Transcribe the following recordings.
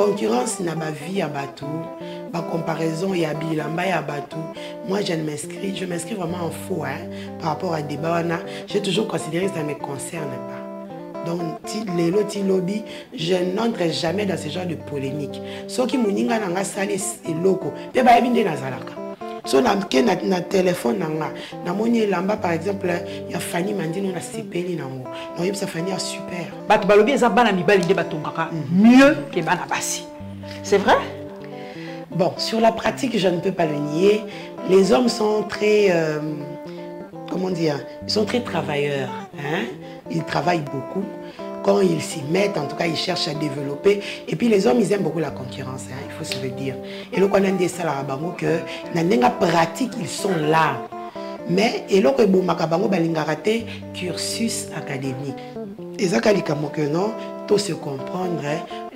concurrence n'a pas vie à bateau, ma comparaison et à bilamba à bateau. Moi, je m'inscris vraiment en faux par rapport à des débat. J'ai toujours considéré que ça ne me concerne pas. Donc, ti lobby, je n'entre jamais dans ce genre de polémique. Ceux qui m'ont dit que c'est loco, mais bah ils viennent dans Zalaka. So na téléphone na moni lamba par exemple il y a Fanny Mandino na CPL nango. Non il ça Fanny a super. Bato balobi eza bana mibali de batongaka mieux que bana basi. C'est vrai? Bon, sur la pratique, je ne peux pas le nier. Les hommes sont très comment dire, ils sont très travailleurs, hein? Ils travaillent beaucoup. Quand ils s'y mettent, en tout cas, ils cherchent à développer. Et puis les hommes, ils aiment beaucoup la concurrence, hein, il faut se le dire. Et là, on a des salariés que dans la pratique, ils sont là. Mais et là, on a raté cursus académique. Et ça, que non, tout se comprendre,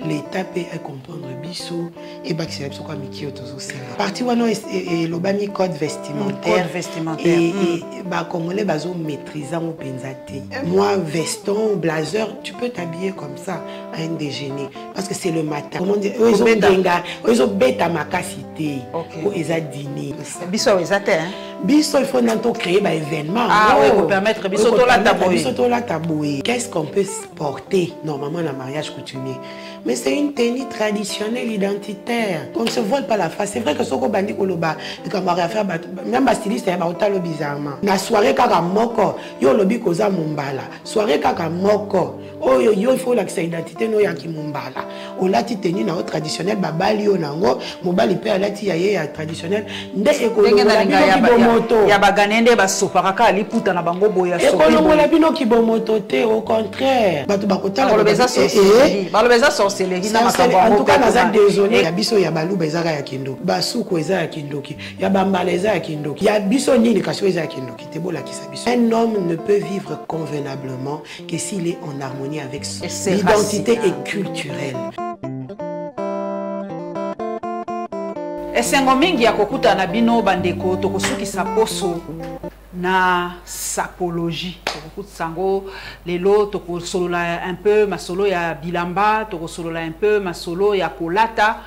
l'État peut comprendre biso et bah c'est quoi Miki autosocial. Parti wano et l'obami code vestimentaire. Code vestimentaire. Et bah comme les baso maîtrisant au penzate. Moi veston, blazer, tu peux t'habiller comme ça à un déjeuner parce que c'est le matin. Comment dire? Ils ont bête à ma cité. Ou ils ont dîner. Biso ils attendent. Biso il faut n'entendre créer un événement. Ah oui, pour permettre biso to la taboué. Qu'est-ce qu'on peut porter normalement dans le mariage coutumier? Mais c'est une tenue traditionnelle identitaire. On ne se voile pas la face. C'est vrai que ce qu'on bandit au loba, même les stylistes, ils ont bizarrement. La soirée kaka moko, yo lobi koza mumbala. Soirée kaka moko, oh yo il faut la identité no yaki mumbala. O lati tenue na traditionnel babali yo nango, mobali pe alati yaye ya traditionnel. Nde ekolo la bino kibomoto. Ya baganende ba soparaka ali puta na bango boya sopi. Ekolo la bino kibomoto te, au contraire. Batu bakota la balobeza sorcellerie. Balobeza sorcellerie. En tout cas, nous désolé. Il y a biso ya balu bezara ya kindo. Basuko eza ya kindoki. Ya bambala eza ya kindoki. Ya biso nini kasho eza ya kindoki. Tebola kisa biso. Un homme ne peut vivre convenablement que s'il est en harmonie avec son identité et culturelle. Esengo mingi ya kokuta na bino bandeko tokosuki sa poso na sapologie sango lelo tokosolola un peu masolo ya bilamba tokosolola un peu masolo ya kolata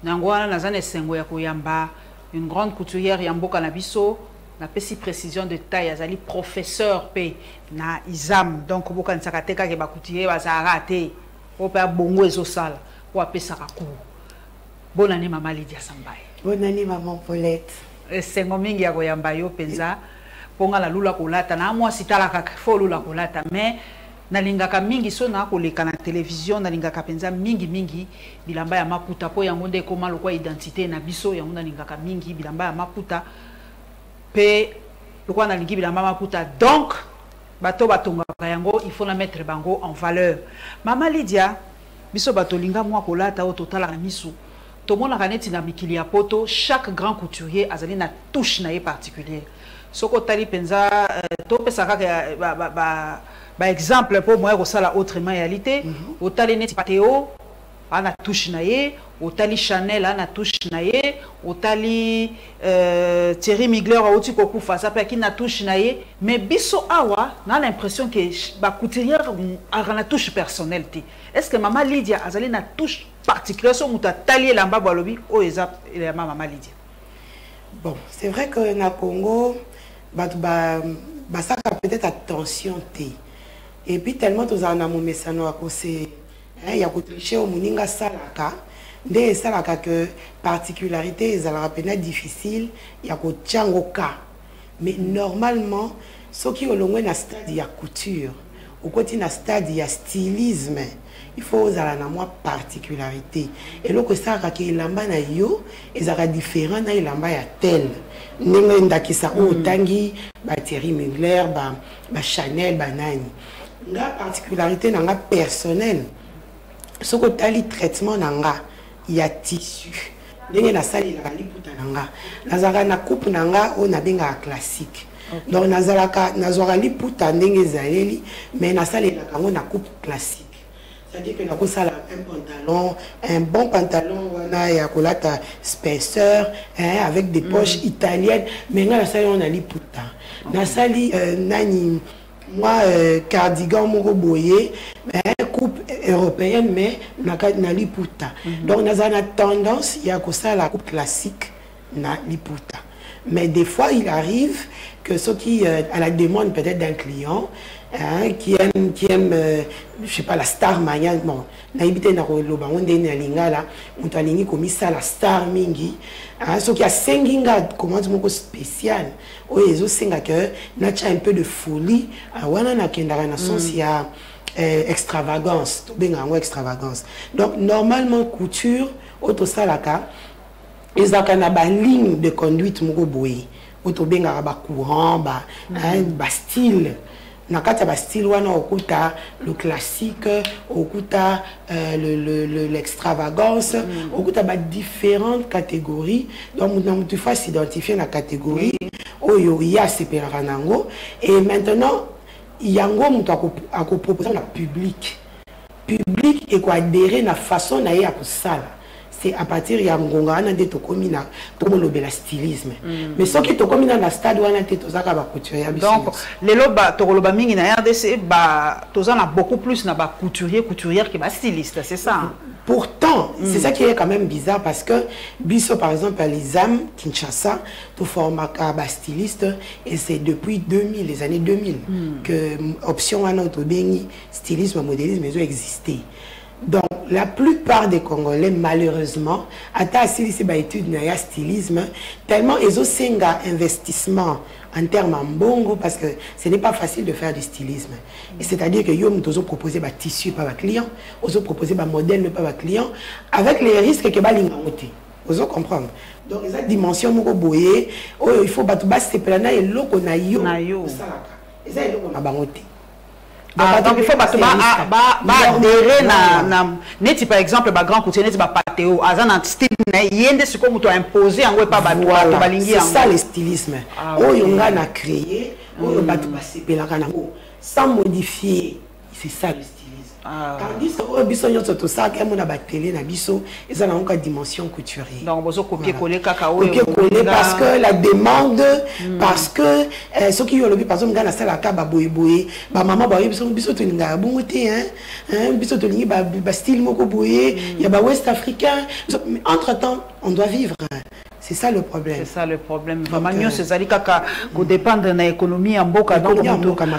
nango wana nazana esengo ya koyamba une grande couturière ya mboka na biso na pesi précision de taille azali professeur pe na izam donc boka nsaka teka ke ba couturier bazara te o pa bongo ezosala o apesa ka ku. Bonne année maman Lydia Sambaye. Bonne année maman Paulette. Esengo mingi ya koyamba yo penza ponga la lula kolata na moi sitala ka fo lula kolata mais nalingaka mingi so na koleka na télévision nalingaka penza mingi bilamba ya maputa po yango nde koma lokwa identité na biso yango nalingaka mingi bilamba ya maputa pe lokwa nalingi bilamba maputa donc bato batongaka yango il faut la mettre bango en valeur. Mama Lydia biso bato linga moi kolata o total na miso to mona kaneti na mikili ya poto chaque grand couturier azali na touche na ye particulière. Soko tali penza to pesaka ba exemple pour moi ça autrement réalité otali neti pateo ana touche na ye otali Chanel ana touche na ye otali Thierry Mugler auti kokufa ça peut qui na touche na ye mais biso awa na l'impression que ba couturière a na touche personnelle. Est-ce que maman Lydia azali na touche particulière sur muta tali lamba balobi o eza la maman Lydia? Bon, c'est vrai que na Congo ça peut-être attention té et puis tellement tous en a mon message à cause il y a tricher au muninga salaka des salaka que particularité ils ont rappelé difficile il y a ko tchangoka mais normalement ce qui au long na stade il y a couture au côté na stade il y a stylisme il faut aux ala na moi particularité et là que ça ka ki lamba na yo ils ont différent na lamba ya tel ninga ndakisa o tangi ba Thierry Mugler ba Chanel ba nani nga particularité nanga personnelle ce que tali traitement nanga il y a tissu ndenge na sali la liputa nanga nazaka na coupe nanga o na benga classique donc nazalaka nazwaka liputa ndenge zaleli mais na sali la kango na coupe classique. C'est-à-dire que un bon pantalon, on a colata Spencer, avec des poches italiennes, mais là, on a les puta. Dans la nani, moi, cardigan, mon boyer, coupe européenne mais na liputa. Donc nous avons tendance il y a que ça la coupe classique na liputa. Mais des fois il arrive que ceux qui à la demande peut-être d'un client hein, qui aime je sais pas la star mania bon na ibité na loba onde na lingala mutu alingi komisa la star mingi hein, ceux qui a senginga comment moko spécial o ezo senga que na un peu de folie wana na kendara na sens ya extravagance to benga ngo extravagance. Donc normalement couture auto salaka ezaka na ba ligne de conduite moko boye auto benga ba courant ba ba style na kata ba style wana okuta le classique okuta l'extravagance okuta ba différentes catégories. Donc tu faut s'identifier na catégorie oyo ya sepelaka nango. Et maintenant yango mutu akopropose na public et ko adhérer na façon na ye ya kosala. C'est à partir ya ngonga na de tokomi na tomolobela stylisme. Mais ce qui tokomi na stade wana te tozaka ba couturier. Donc lelo ba tokoloba mingi na RDC ba tozana beaucoup plus na ba couturière que ba styliste, c'est ça. Pourtant, c'est ça qui est quand même bizarre parce que biso par exemple les âmes Kinshasa tout format ba styliste et c'est depuis 2000 les années 2000 que option wana autobengi stylisme modélisme ils ont existé. Donc, la plupart des Congolais, malheureusement, attachent ces études de stylisme, tellement ils ont un investissement en termes en bongo, parce que ce n'est pas facile de faire du stylisme. C'est-à-dire que nous avons proposé des tissus par les clients, nous avons proposé des modèles par les clients, avec les risques que les gens vous comprenez. Donc, il y a une dimension il faut que se plana et l'eau qu'on a eu. Donc il faut adhérer na par exemple ba grand couturier ba pateo azana style na yende ce que muto imposer en pas ba balingi c'est ça le stylisme oyo nga na créer oyo batu ba sepelaka nango sans modifier, c'est ça le stylisme. Tandis que biso nyonso to ça que mona ba télé na biso ils ont encore dimension couturier. Donc bozo copier coller cacao copier parce que la demande parce que ceux qui ont le par exemple ngana sala ka ba boye ba maman ba biso to linga bongoté hein biso to lingi ba style moko boye ya ba ouest africain entre temps on doit vivre. C'est ça le problème. C'est ça le problème. Vraiment, nous, c'est ça qui dépend de l'économie en boka. Donc,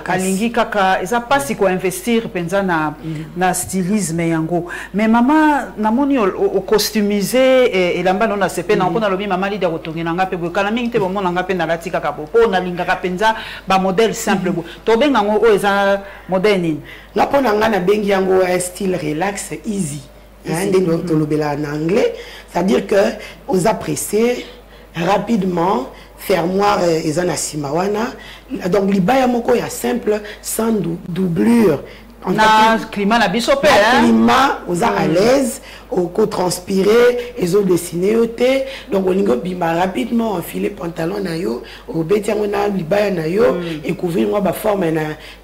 alingi kaka, ça pas si quoi investir pensa na stylisme yango. Mais maman, na moni au costumisé et lamba non na sepe na on a lobi maman li de retourner na ngape bo kala mingi te bo mona ngape na lati kaka bo po na linga pensa ba modèle simple bo. To benga ngo o eza modèle nini. La pona nga na bengi yango style relax easy. En anglais, c'est-à-dire que aux appréciés rapidement fermoir et anasimawana donc libaya moko ya simple sans doublure. On a climat na biso pe climat aux à l'aise au co-transpirer et au dessiner oté donc on lingo bima rapidement enfiler pantalon na yo au betiango na libaya na yo et couvrir moi ba forme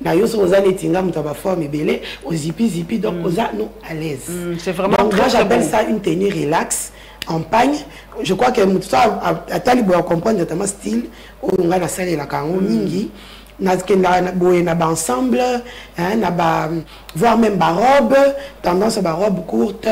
na yo so za netinga muta ba forme belé au zipi donc aux à nous à l'aise. C'est vraiment donc moi j'appelle ça une tenue relax en pagne. Je crois que muta a talibo comprendre notamment style au nga na salle la kango mingi na ensemble hein na ba voire même ba robe tendance ba robe courte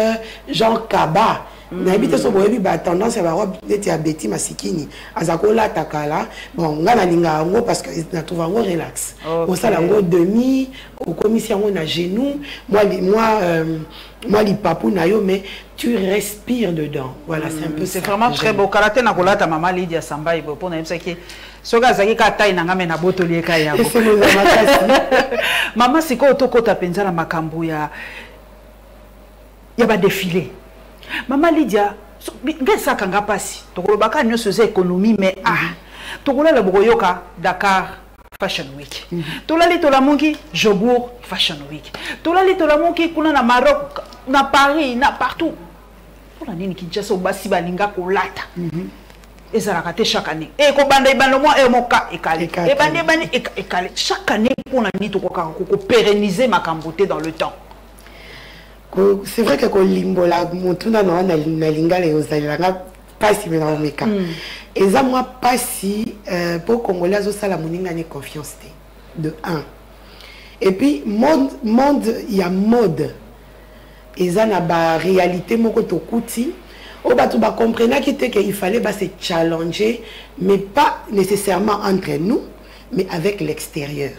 genre kaba na habite so boyebi ba tendance ba robe neti ya Betty Masikini azakola takala bon nga na linga ngo parce que na trouve ngo relax on sala ngo demi au commission ngo na genou moi li papou na yo mais tu respires dedans voilà c'est un peu c'est vraiment très beau karaté na kolata mama Lydia Samba ibo pona yebisa ki soka zaki ka tai na ngame na botoli eka yabo mama siko otokota penza na makambo ya ba défilé mama Lydia ngesa kanga pasi tokolobaka nyoso za économie mais tokolela bokoyoka Dakar Fashion Week tolali tolamungi Jobourg Fashion Week tolali tolamungi kuna na Maroc na Paris na partout pour la nini Kinshasa basi balinga kolata ezalaka te chaque année et ko banda ibando mo e moka ekale e bandi ekale chaque année pour na nini to ko pérenniser makamboté dans le temps. C'est vrai que limbola mutuna no na linga le ozalanga pasi mena omeka et ça moi pasi pour congolais zo sala moninga ni confiance de 1 et puis monde il y a mode et ça na ba réalité moko to kuti o ba tu ba comprendre qu'il fallait se challenger mais pas nécessairement entre nous mais avec l'extérieur.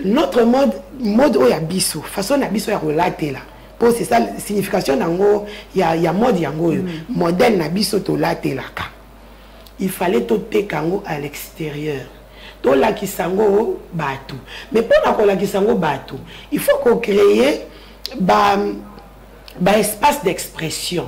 Notre mode o ya biso façon na biso ya relater là pour c'est ça la signification nango ya mode yango modèle na biso to later là ka il fallait to te kango à l'extérieur to la kisango batou mais pour na ko la kisango batou il faut qu'on crée ba espace d'expression.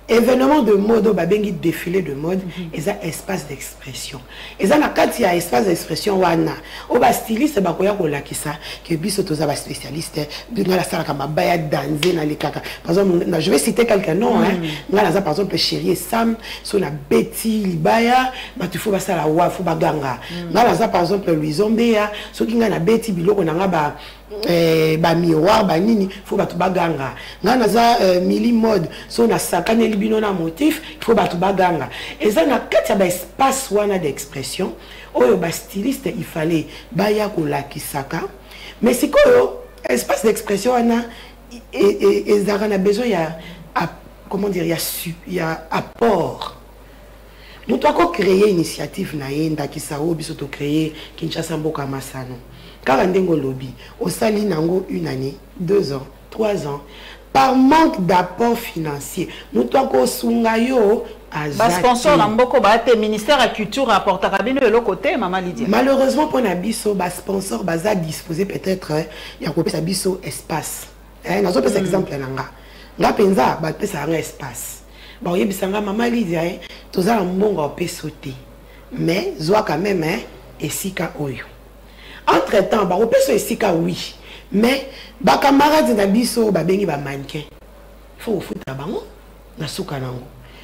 Événement de mode, babengi défilé de mode, et ça espace d'expression. Et ça, quand il y a espace d'expression, wana, on va styliste, bah quoi qu'on l'a qui ça, que biso toza ba spécialiste, dans la salle comme baya danser dans les caca. Par exemple, je vais citer quelqu'un non, hein. Dans la par exemple Chéri Sam, sur la Betty Libaya, bah tu faut ba ça la wa, faut ba ganga. Dans la par exemple Louis Zombea, sur qui na Betty biloko na ba ba miroir ba nini faut ba tu baganga ngana za mili mode so na sakane libino na motif faut ba tu baganga et ça na kati ba espace wana d'expression oyo ba styliste il fallait ba ya ko lakisaka mais c'est quoi espace d'expression wana et ça a besoin il y a comment dire il y a apport. Nous devons créer une initiative na yenda ki sa obi so to créer Kinshasa Mboka Masano. Car ndengo lobby au sali nango 1 année, 2 ans, 3 ans par manque d'apport financier. Nous devons sungayo ba sponsor na mboko ba te ministère de la culture apporta kabino de l'autre côté maman Lydia. Malheureusement pour na biso ba sponsor baza disposer peut-être ya ko pesa biso espace. Nazo pesa exemple nanga. Nga penza ba pesa un espace. Ba oyebisanga maman Lydia toza mbongo pe sauter. Mais zoa quand même esika oyo. Entre temps ba opeso esika oui. Mais ba camarades na biso ba bengi ba mannequin. Faut futa bango na suka nango.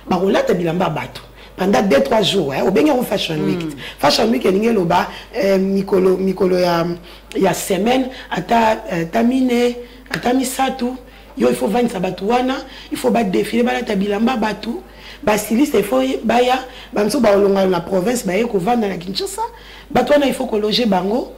Ba rolata bilamba bato. Pendant 2-3 jours au bengi on fashion week. Fashion week elinge loba mikolo ya semaine ata tamine ata misatu. Yo il faut vendre sa batouana, il faut battre défiler ba la bilamba batou. Ba styliste il faut baya ba mso ba olonga na province ba yeko vendre na Kinshasa. Batouana il faut ko loger bango.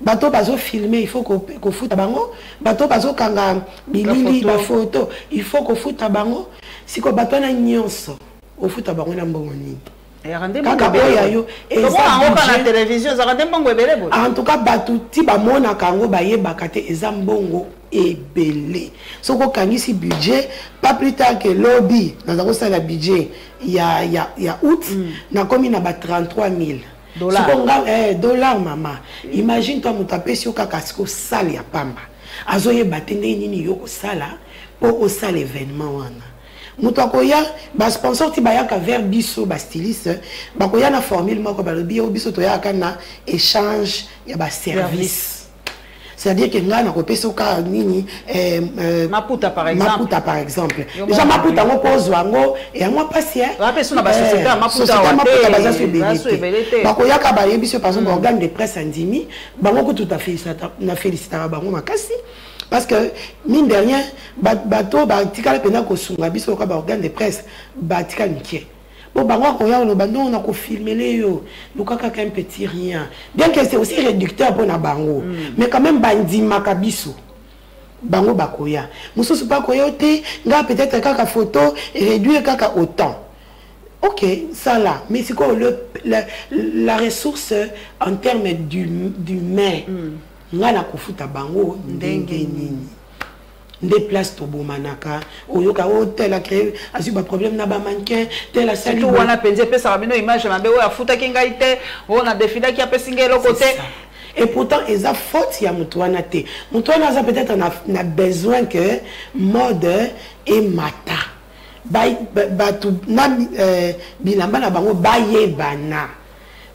Bateau bazo filmer il faut qu'on foute bango bateau bazo kanga bilili ba photo il faut qu'on foute bango si ko bateau na nyonso au foute bango na mbongo nini en tout cas bateau ti ba mona kango ba yeba kate eza mbongo ebele soko kangisi budget pas plus tard que lobby dans un ça la budget il y a août na komi na ba 33 000 dollars maman. Imagine toi mutape sur kakasko sale ya pamba. Azoye batende nini yoko sala pour au sale événement wana. Mutakoya ba sponsor ti bayaka vers biso ba styliste ba koya na formule moko ba lobi biso to ya kana échange ya ba service. C'est-à-dire que là, on peut se faire Maputa par exemple. Maputa par exemple. Déjà Maputa on pose wango et à moi passer. La personne na société Maputa baza sur BDT. Ba koya ka ba yebiso par exemple organe de presse andimi, bango ko tout à fait na féliciter bango makasi parce que mine de rien bato ba tikala pena ko sunga biso ka ba organe de presse ba tikala nikie. Bon, on a filmé les un petit rien. Bien que c'est aussi réducteur pour na bango, mais quand même bandi makabiso. Bango bakoya. Muso pas koyote, nga peut-être kaka photo et réduire kaka autant. OK, ça là, mais c'est quoi la ressource en termes d'humain. Nga na kofuta bango ndenge nini. Déplace to bomanaka oyoka hôtel a créé asu ba problème na ba mannequin tel a salut tout wana penze pe ça rameno image mabe o afuta kinga ite on a défilé qui a pesingé le côté et pourtant ils a faute ya mutuana te mutuana ça peut-être on a besoin que mode et mata ba tout na bilamba na bango baye bana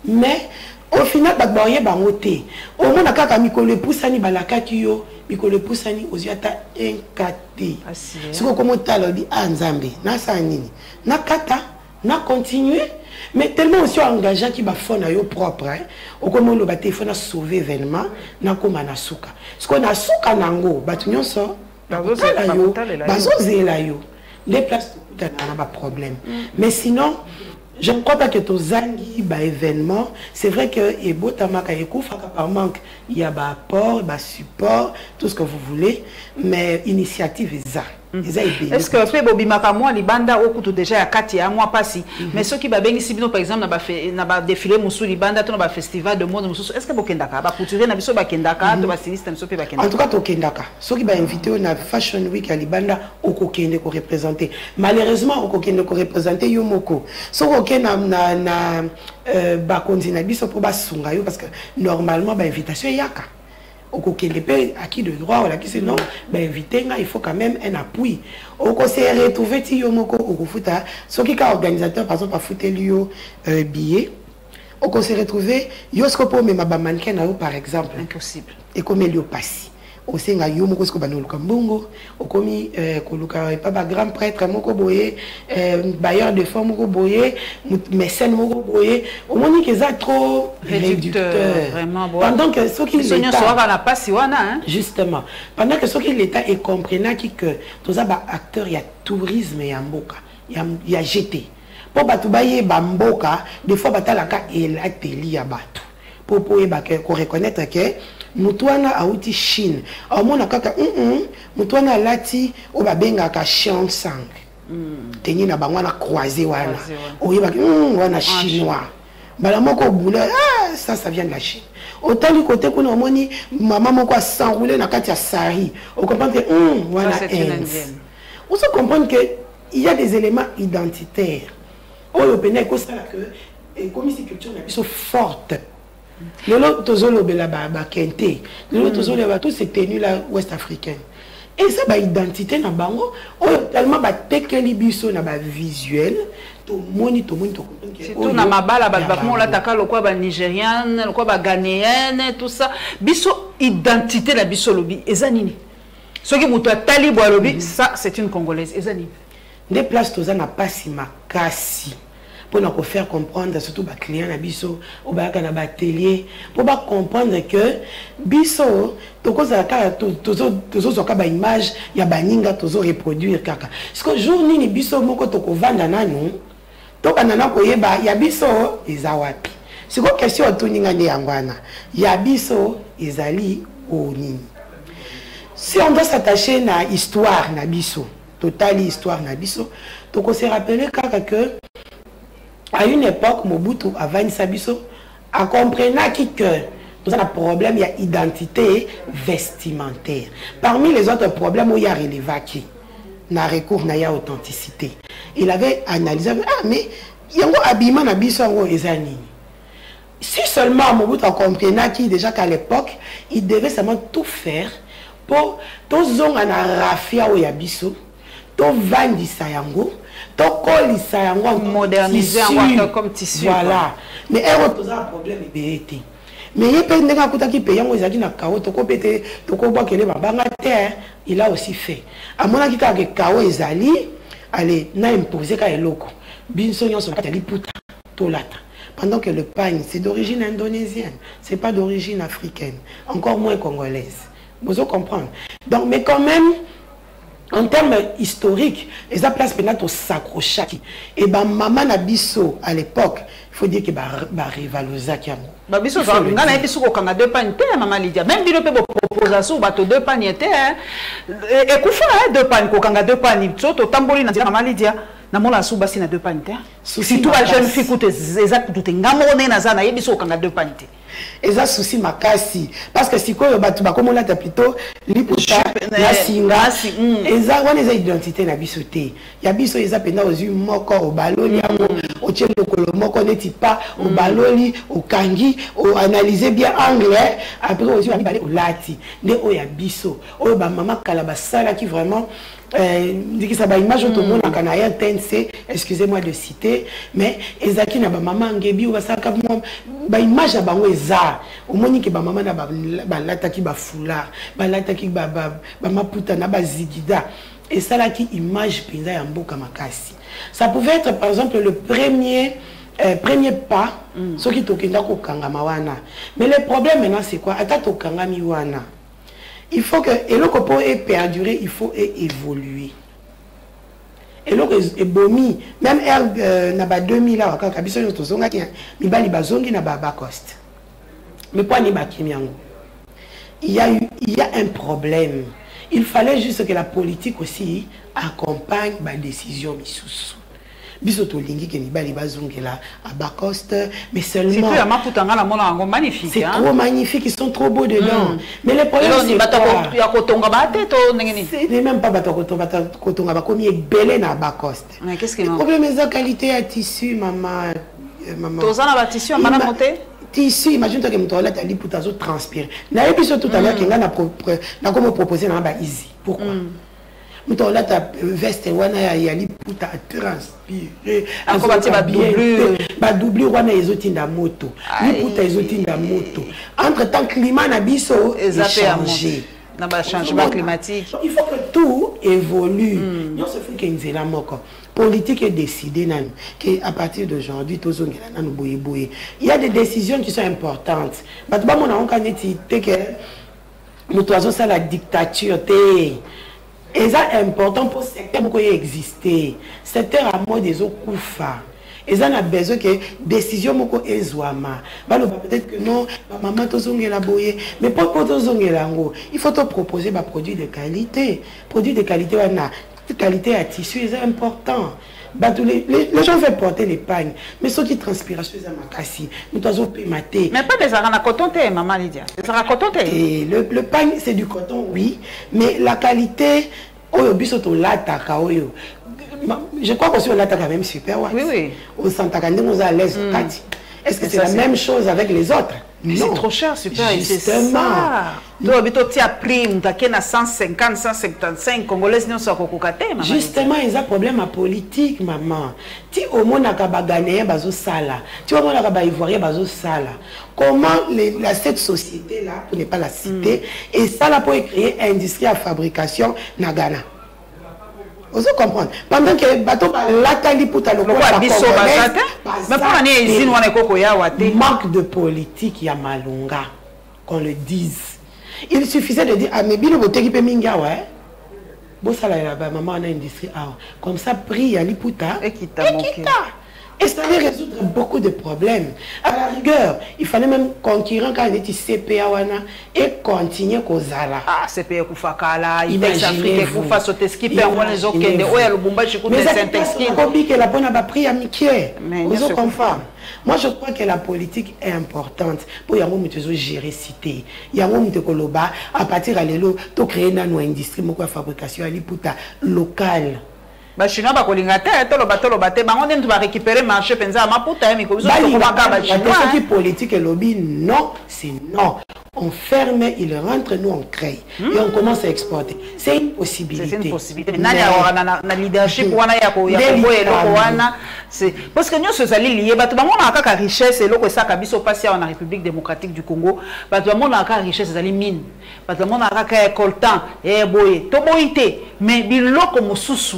mais au final ba boye bango te au moins na kaka mikolo pusani balaka kiyo mikolo pusani oziata enkate siko komo talobi anzambe na sanini na kata na continuer mais tellement aussi engagé qui ba fona yo propre au komo lo ba téléphone sauver événement na koma na suka siko na suka nango batu nyonso bazozela yo les places na ba problème mais sinon Je ne crois pas que Tozangi, événement, c'est vrai que par manque, il y a apport, support, tout ce que vous voulez, mais initiative est ça. Est-ce que après Bobimaka moi libanda au couteau déjà à Katia moi passé mais ceux qui va bien ici par exemple n'a pas défilé musu libanda to na ba festival de mode musu est-ce que bokendaka ba couture na biso ba kendaka to ba styliste na biso pe ba kendaka en tout cas to kendaka ceux qui va inviter na fashion week à libanda au kokende ko représenter malheureusement au kokende ko représenter yo moko so kokena na ba konzina biso pour ba sunga yo parce que normalement ba invitation yaka au Kokende à qui de droit ou à qui c'est non ben invité il faut quand même un appui au conseil retrouver ti yomoko au futa ce qui est organisateur par exemple à fouter lio billet au conseil retrouver yosko pour même ba mannequin par exemple impossible et comme il y passe au senga yomoko sko banolo kambongo au komi koluka pas ba grand prêtre moko boye bailleur de fonds moko boye mécène moko boye au moni que ça trop réducteur vraiment bon pendant que ceux qui l'état justement pendant que ceux qui l'état et comprennent que tous ça ba acteur il y a tourisme et mboka il y a jeté pour batubaye bamboka des fois batalaka et la télé ya batu pour reconnaître que Moutouana a outi Chine. Au moins, kaka Moutouana lati ou babenga ka Xiang Sang. Teni na bangwana croisé wana. Ou yeba wana chinois. Bala moko boule ça vient de la Chine. Autant du côté qu'on a moni maman moko s'enrouler na kati ya sari. On comprend que wana indienne. On se comprend que il y a des éléments identitaires. On le pénètre que ça que comme si culture est forte. Lolo tozolo bela ba kente lolo tozolo ba tout ces tenues là ouest africaines et ça ba identité na bango tellement ba tekeli biso na ba visuel to moni to tout na mabala ba mo la taka lokwa ba nigérienne lokwa ba ghanéenne tout ça biso identité la biso lobi ezanini soki muto atali bo lobi ça c'est une congolaise ezanini des places toza na pasi makasi pour nous faire comprendre, surtout les clients à Bisso, ou à l'atelier, pour comprendre que Bisso, tout ce image, il y a baninga, tout reproduire kaka. Parce que jour ni Bisso, moko toko vanda nanu, to kanana koyeba, il y a Bisso, ezawapi. C'est quoi question à tout ninga ne yangwana? Il y a Bisso, ezali oni. Si on doit s'attacher na histoire na Bisso, totali histoire na Bisso, toko se rappeler kaka que à une époque, Mobutu, avant Sabiso, a compris que nous avons un problème, il y a identité vestimentaire. Parmi les autres problèmes, il y a relevé qui n'a recours, il y a authenticité. Il avait analysé, mais il y a un habillement à Biso et Zanini. Si seulement Mobutu a compris déjà qu'à l'époque, il devait seulement tout faire pour tous les gens à Rafia ou Yabiso, tous les gens moderniser comme tissu. Voilà. Mais un problème est mais il a aussi fait. À mon avis, allez, n'a imposé pendant que le pain, c'est d'origine indonésienne, c'est pas d'origine africaine, encore moins congolaise. Vous comprenez? Donc, mais quand même, en termes historiques, les place peut-être au s'accrocher. Et ben maman Nabiso à l'époque, il faut dire que bah Rivalusa qui a. Babiso ça, on a Biso quand a deux paniers, maman Lydia. Même si on peut proposer bateau deux paniers, et Koufa deux paniers, quand a deux paniers, surtout tamboli na maman Lydia. Na mola sou basi na deux paniers. Si toi jeune fille coûte exact tout ngamone na zana yebiso quand a deux paniers. Et ça souci makasi parce que si quoi batu ba comme on l'a plutôt liputa la singa et ça on les identité na bisoté ya biso eza pena ozu moko au baloli au tchelo kolo moko neti pas au baloli au kangi au analyser bien anglais après ozu balé au lati ne o ya biso o ba mama kala ba sala qui vraiment dit que ça va image tout le monde en Canada TNC excusez-moi de citer mais ezaki na ba mama ngebi ou ba saka ba image ba ngo eza au moni que ba mama na ba lata ki ba foulard ba lata ki ba maputa na ba zigida et ça là qui image pinza ya mboka makasi ça pouvait être par exemple le premier pas ce qui tokenda ko kangama wana mais le problème maintenant c'est quoi ata to kangami wana il faut que et le copo est perduré il faut évoluer Et là, et bomi, même na ba 2000 là, quand kabiso yo tozonga ki mibali bazongi na ba Bacoste. Mais pour ni ba kimiango. Il y a un problème. Il fallait juste que la politique aussi accompagne ma décision misusu. Bisoto lingi ke mibali bazongi là à Bacoste, mais seulement. C'est que Maputanga la mona magnifique. C'est trop magnifique, ils sont trop beaux dedans. Mais le problème c'est n'est même pas Kotonga ba komi belé na Bacoste. Mais qu'est-ce que le problème c'est la qualité à tissu maman. Tozana ba tissu amana monter. Tissu, imagine-toi que mon toilette a dit pour transpirer. N'a pas tout à l'heure qu'il a comme proposé dans ba easy. Pourquoi? Mon toilette a veste wana ya li pour transpirer. Encore ba doublure wana ezotinda moto. Li pour ta ezotinda moto. Entre-temps climat na biso changé. Dans le changement climatique. Il faut que tout évolue. Nous se fait qu'il y ait politique est décidée qu'à partir d'aujourd'hui, il y a des décisions qui sont importantes. Mais on a dit que nous avons la dictature. Et c'est important pour ce secteur qui exister. Secteur à mode des eaux koufa. Et ça a besoin que décision moko ezwama. Peut-être que non, maman tozonge la boye, mais pour tozonge la ngo, il faut te proposer des produits de qualité. Produits de qualité qualité à tissu c'est important. Les gens veulent porter les pagnes, mais ceux qui transpirent sur ma cassie, nous devons mater. Mais pas des arana coton maman Lydia. Des arana coton le pagne c'est du coton oui, mais la qualité oyo bisoto lataka oyo. Je crois qu'on l'a quand même super. Ouais. Oui, oui. On s'entend nous à l'aise. Est-ce que c'est la même chose avec les autres? Mais c'est trop cher, super. Justement. Donc, tu as pris 150, 175 Congolais, sinon ça va. Justement, il y a un problème à politique, maman. Si au moins, on a gagné, bazo sala. Si au moins, on a ivoirien, bazo sala. Comment cette société-là, pour ne pas la citer, et ça, là, pour créer industrie à fabrication, na Ghana. Vous comprenez? Pendant que le bateau l'atali pour ta manque de politique, il y a malunga, qu'on le dise. Il suffisait de dire, ah, mais bien le boté qui peut minga, ouais. Bon, ça là, maman, on a une industrie. Comme ça, prix, à l'ipouta. Et qui t'a. Et ça allait résoudre beaucoup de problèmes. À la rigueur, il fallait même conquérir quand il était CPA et continuer Kozala. Ah, CPA Koufakala, il est africain, Koufa Soteski, Perwan, les autres, le Bumba, je connais Saint-Exquis. Mais que la bonne a pris à Mickey. Vous comprenez? Moi, je crois que la politique est importante pour y avoir gérer cité. Il y a un koloba à partir de l'élo, tu créer une industrie, une fabrication, locale. Bah chinois ba kolinga te tolo bate bango ndem tu va récupérer marché penza maputa mi ko biso ko makaba chinois qui politique et lobby non c'est non on ferme il rentre nous on crée et on commence à exporter c'est une possibilité nani na leadership wana ya ko wana c'est parce que nous sommes allés liés bato bango na kaka richesse eloko esaka biso pasi en République démocratique du Congo bato bango na kaka richesse ezali mine bato bango na kaka coltan et boye to boité mais biloko mosusu.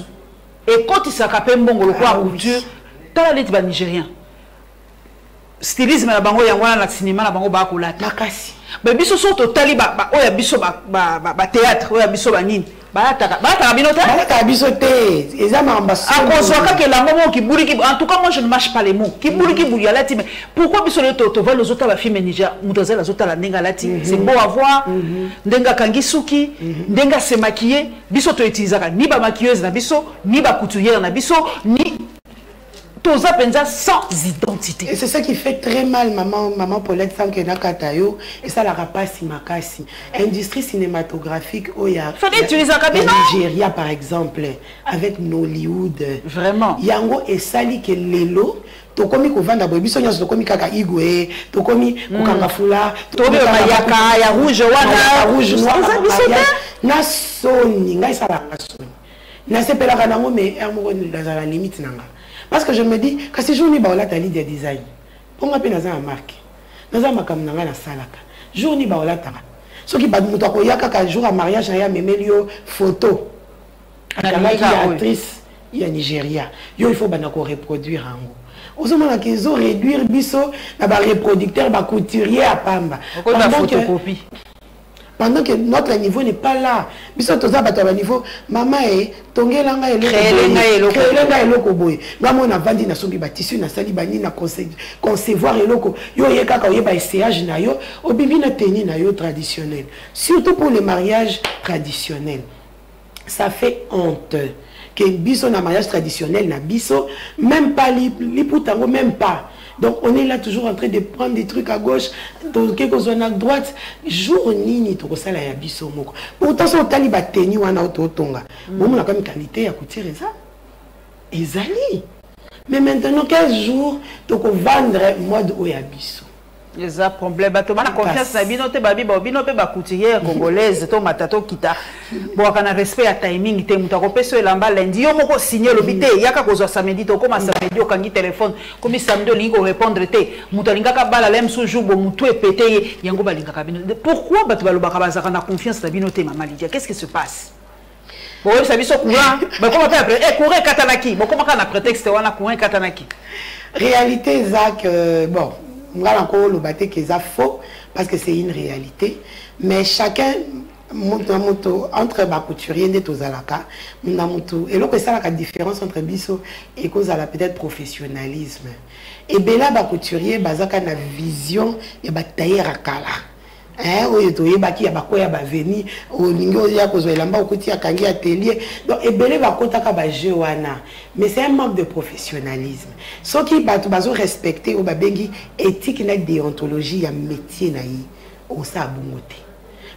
Et quand il s'appelle Mbongo, le couture, t'as les Nigériens. Stylisme, la bango yangwana, la cinéma, la bango bakoula. Makasi. Mais biso so totali oya biso théâtre, oya biso nini. En tout cas, moi je ne mâche pas les mots. Pourquoi les autres films c'est beau à voir. Ndenga Kangisuki, Ndenga se maquiller, biso to utilisaka ni ba maquilleuse na biso, ni ba couturière na biso, ni sans identité. Et c'est ça qui fait très mal, maman Paulette Sankenakatayo, et ça la rapace Makasi. Industrie cinématographique, Oya. Nigeria, par exemple, avec Nollywood. Vraiment. Yango et Sali que Lelo. Tokomi kovanda boy biso nyaso tokomi kaka igwe tokomi kokanga fula tokomi mayaka ya rouge wana rouge noir na soni ngai sala soni na sepela kana ngo mais ermo dans la limite nanga. Parce que je me dis que si journée baola ta leader design pour moi penaza na marque naza makam nanga na salaka journée baola ta ce qui ba muto ko yaka ka jour à mariage ya memelio photo actrice ya Nigeria yo il faut bana ko reproduire ango osomona qu'ils ont réduire biso na ba reproducteur ba couturier à pamba pendant que notre niveau n'est pas là. Biso toza bato ba niveau maman tongelanga eloko boy. Ngamo na vandi na sombi ba tissu na sali bani na concevoir eloko. Yo yekaka oyeba essayage na yo, obibi na tenue na yo traditionnel. Surtout pour les mariages traditionnels. Ça fait honte que biso na mariage traditionnel na biso même pas li putango même pas. Donc on est là toujours en train de prendre des trucs à gauche, quelque chose à droite, jour nini to kosala ya biso moko. Pourtant so tali ba tenue wana otonga. Bon on a comme qualité à coutir ça. Ezali. Mais maintenant 15 jours to ko vendre mode oya biso. Les a problème bato bana confiance na bino te babi bino pe ba couturière congolaise to matato kita bo kana respect ya timing te muta ko peso elamba lundi yo moko signer le bité yaka ko zo samedi to koma samedi o kangi téléphone comme samedi o lingo répondre te muta linga ka bala lem so jour bo mutu epété yango balinga ka bino pourquoi bato balobaka bazaka na confiance na bino te mama Lydia qu'est-ce qui se passe bon ça biso courant ba comment faire après courir katanaki bon comment kana prétexte wana courir katanaki réalité Zach bon on va encore le battre que ça faux parce que c'est une réalité mais chacun entre ma couturier et tozalaka et là que ça la différence entre biso et cause à la peut-être professionnalisme et bela ba couturier bazaka na vision et ba tailleur akala oyo toyebaki ya bakoya baveni olingi oya kozwa elamba okuti akangi atelier donc ebele bakotaka baje wana mais c'est un manque de professionnalisme soki bato bazo respecter o babengi éthique na déontologie ya métier na yi osa bongo te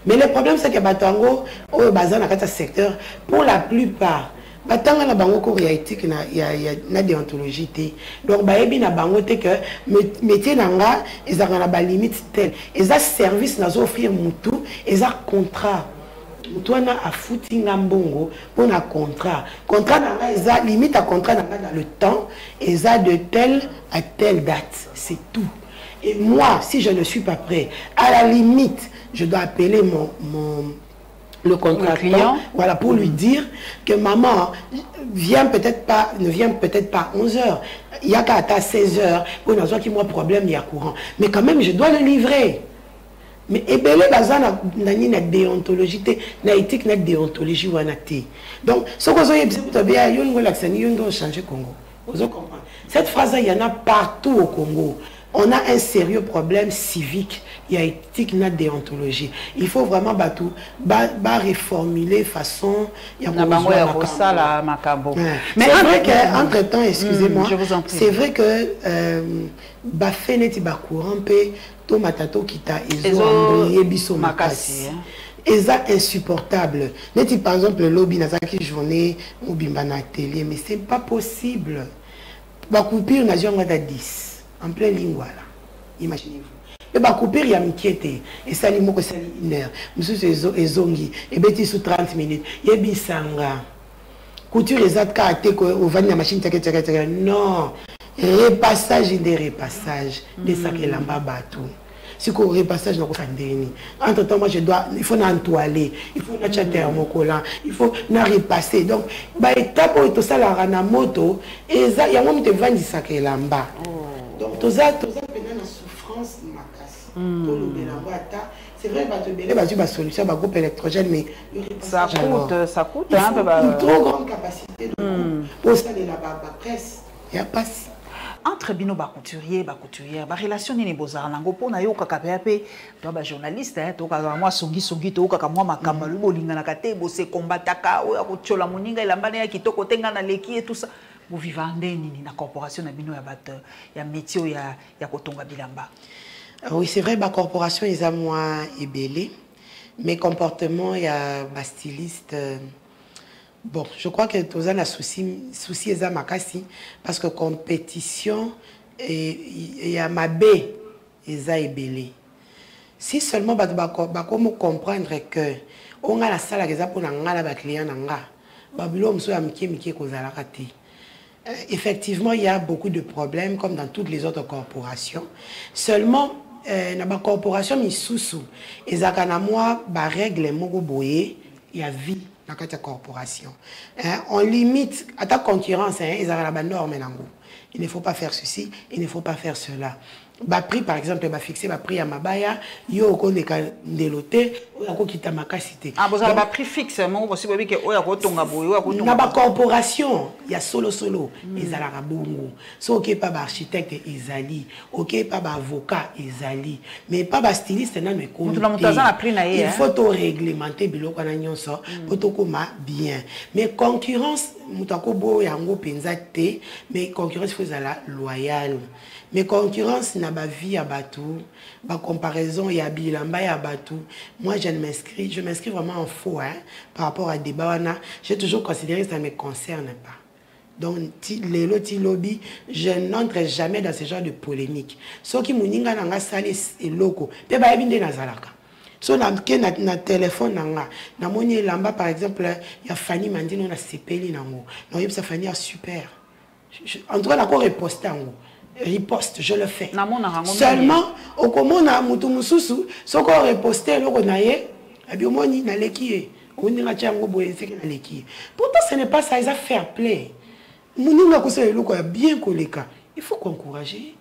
mais le problème c'est que batango oyo baza na kata secteur pour la plupart batanga na bango ko éthique na déontologie te donc baebi na bango te que métier nanga ezaka na ba limite tel eza service nazo offrir mutu eza contrat mutu na afuti ngambongo pour na contrat nanga eza limite à contrat nanga dans le temps eza de telle à telle date c'est tout et moi si je ne suis pas prêt à la limite je dois appeler le contractant, voilà, pour lui dire que maman ne vient peut-être pas à 11h, il y a qu'à 16h, pour nous avoir qui moi problème, il y a courant. Mais quand même, je dois le livrer. Mais ebele bazana na déontologie, na éthique, na déontologie wana te. Donc, ce que vous avez bien, il y a changer Congo. Vous comprenez? Cette phrase, il y en a partout au Congo. On a un sérieux problème civique, il y a éthique, il y a déontologie. Il faut vraiment reformuler façon. Mais c'est vrai qu'entre-temps, excusez-moi, c'est vrai que Bafeneti Bakourant peut Tomatato Kita et Biso Makasi. C'est insupportable. N'est-il par exemple le lobby Nazaki journée ou Bimbana atelier, mais c'est pas possible. Bakoupir n'a jamais 10. En plein ligne, voilà. Imaginez-vous. Et bah couper, il y a m'inquiété. Et ça, il m'a sali une heure. Monsieur, c'est zongi. Et bêti sous 30 minutes. Et bisanga. Couture les autres cartes au van la machine. Non. Repassage et des repassages. Des sacs et lamba bateau. Si qu'on repassage, non, entre temps, moi, il faut n'entoiler. Il faut n'acheter thermocollant. Il faut n'a repasser. Donc, bah, étape où tout ça, la rana moto. Et ça, il y a un moment de vendre des sacs et lamba. Donc, tout ça, pendant la souffrance, c'est vrai que tu as solution, un groupe électrogène, mais ça coûte un peu. Une trop grande capacité pour ça, il y a la presse. Il n'y a pas si. Entre bino couturière, relation ni bozar nango pona yo kaka pe to ba journaliste to ka moi songi to kaka moi makamba lu bolinga na kate bo se combataka o ya kochola moninga ilambane ya kitoko tenga na leki et tout ça vous vivandé ni na corporation na bino ya bat ya métier ya kotonga bilamba. Oui, c'est vrai ba corporation ils a moi ebelé mais comportement ya ba styliste bon, je crois que tous un souci est makasi parce que compétition et à ma baie est ebelé. Si seulement comment comprendre que on a la salle pour la client nanga babilo mso ya miki kozala kate. Effectivement, il y a beaucoup de problèmes comme dans toutes les autres corporations. Seulement na ba corporation misusu ezakana moi ba règle moko boye ya vie dans la corporation. On limite à ta concurrence, ils ont la norme. il ne faut pas faire ceci, il ne faut pas faire cela. Ba prix par exemple ba fixer ba prix à mabaya yo ko neka ndeloté o ko kita makasité. Ah vous avez ba prix fixe mais possible que o ya ko tonga boyo ya ko tonga. Na ba corporation ya solo ezala ka bongo. So OK pas ba architecte ezali, OK pas ba avocat ezali, mais pas ba styliste na me ko. Il faut to réglementer biloko na nyonso pour to koma bien. Mais concurrence mutako bo yango penza te, mais concurrence faut ezala loyale. Mais concurrence n'a pas vie à Batou, ma comparaison y a bilamba à Batou. Moi je m'inscris vraiment en faux hein, par rapport à débat. J'ai toujours considéré que ça ne me concerne pas. Donc les lotis lobby, je n'entre jamais dans ce genre de polémique. Ce qui m'uninga nanga sali et loco, pe ba ebinde nazalaka. So na téléphone nanga, na moni lamba par exemple, il y a Fanny Mandino na sepeli nango. Non yeb sa Fanny a super. En tout cas d'accord reposter ngo. Riposte, je le fais. Seulement, au commune, mutu mususu, ce qu'on reposté, le konaye, abiomoni na lekiye, on n'a pas na lekiye. Pourtant, ce n'est pas ça, ils ont fair play. Mouninga kose le ko bien koleka. Il faut encourager.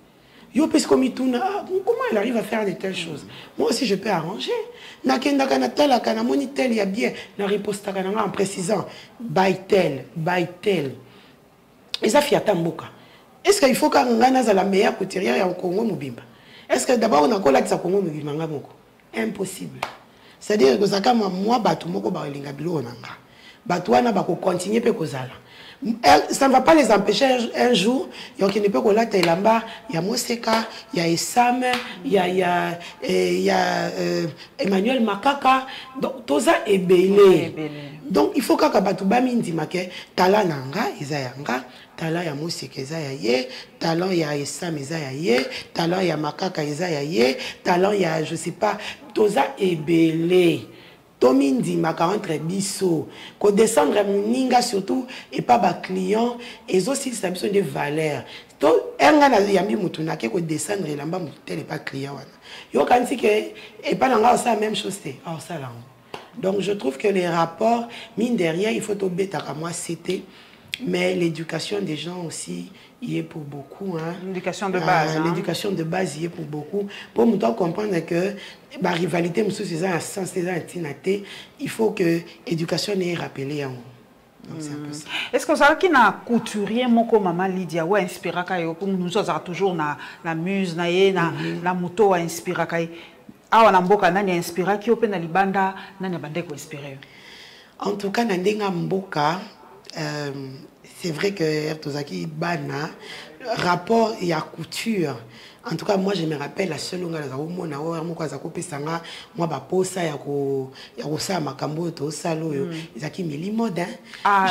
Yo pes comme ituna, comment il arrive à faire de telles choses? Moi aussi, je peux arranger. Na kenda kana tala kana moni tel ya bien, na riposta kana en précisant, by tel. Ils ont fiata mboka. Est-ce qu'il faut qu'on ait la meilleure couturière au Congo Mobimba? Est-ce que d'abord on a quoi là que ça Congo Mobimba? Impossible. C'est-à-dire que ça comme moi batu moko ba linga bilo onanga. Batu wana ba ko continuer pe kozala. Ça ne va pas les empêcher un jour. Il y a qui ne peut que là Tailamba, il y a Moseka, il y a Essam, il y a Emmanuel Makaka. Donc tout ça est belé. Donc il faut que batu ba mindi make tala nanga izayanga. Talent ya Moseka ezaya ye, talent ya Essam ezaya ye, talent ya Makaka ezaya ye, talent ya je sais pas, toza ebele. Tomindi maka entre biso, ko descendre muninga surtout et pas ba client, et aussi ça besoin de valeur. To enga na yambi mutu na ke ko descendre lamba mutu tel pas client wana. Yo kanti ke et pas nga ça même chose c'est. Ah ça là. Donc je trouve que les rapports mine derrière, il faut to beta ka moi c'était. Mais l'éducation des gens aussi y est pour beaucoup. Hein. L'éducation de base. L'éducation de base y est pour beaucoup. Pour nous comprendre que la rivalité, il faut que l'éducation est rappelée. Donc c'est un peu ça. Est-ce que ça qui n'a couturier moko maman Lydia ou inspiré pour nous autres toujours la muse na moto a inspiré awa na mboka nani inspiré qui open na libanda nani bande ko inspiré. En tout cas na ndenga mboka c'est vrai que Ertozaki Bana, rapport et à couture. En tout cas, moi je me rappelle la seule longue moi baposa yako ça makambo to salo Zaki Mili mode.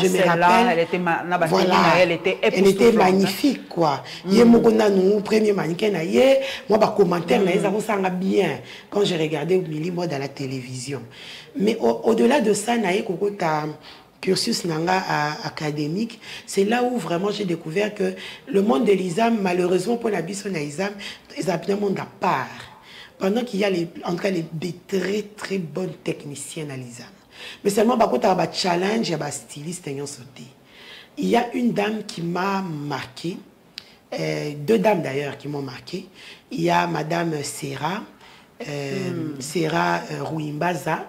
Je me rappelle. Elle était magnifique quoi. Yemokona nous premier mannequin na ye, moi ba commentaire na ezako sanga bien quand j'ai regardé Mili mode à la télévision. Mais au-delà de ça na yeko ta cursus nanga académique, c'est là où vraiment j'ai découvert que le monde de l'ISAM, malheureusement pour la bison à ISAM, ils ont un monde à part. Pendant qu'il y a en tout cas des très très bonnes techniciennes à l'ISAM. Mais seulement par contre, il y a un challenge, il y a un styliste ayant sauté. Il y a une dame qui m'a marqué, deux dames d'ailleurs qui m'ont marqué. Il y a Madame Serra, Serra Rouimbaza,